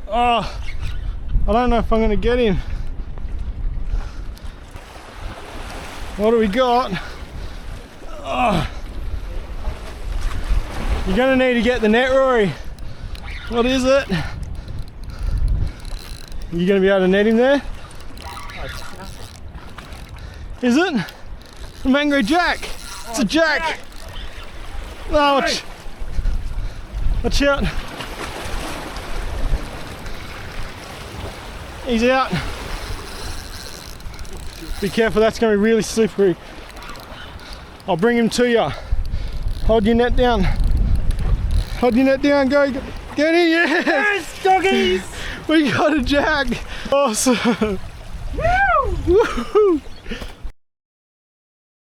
Oh, I don't know if I'm going to get him. What do we got? Oh. You're going to need to get the net, Rory. What is it? You going to be able to net him there? Is it? A mangrove jack. It's a jack. No, watch out. He's out. Be careful, that's going to be really slippery. I'll bring him to you. Hold your net down. Hold your net down, go. Get in, yes! Yes, doggies! We got a jack. Awesome. Woo! Woo!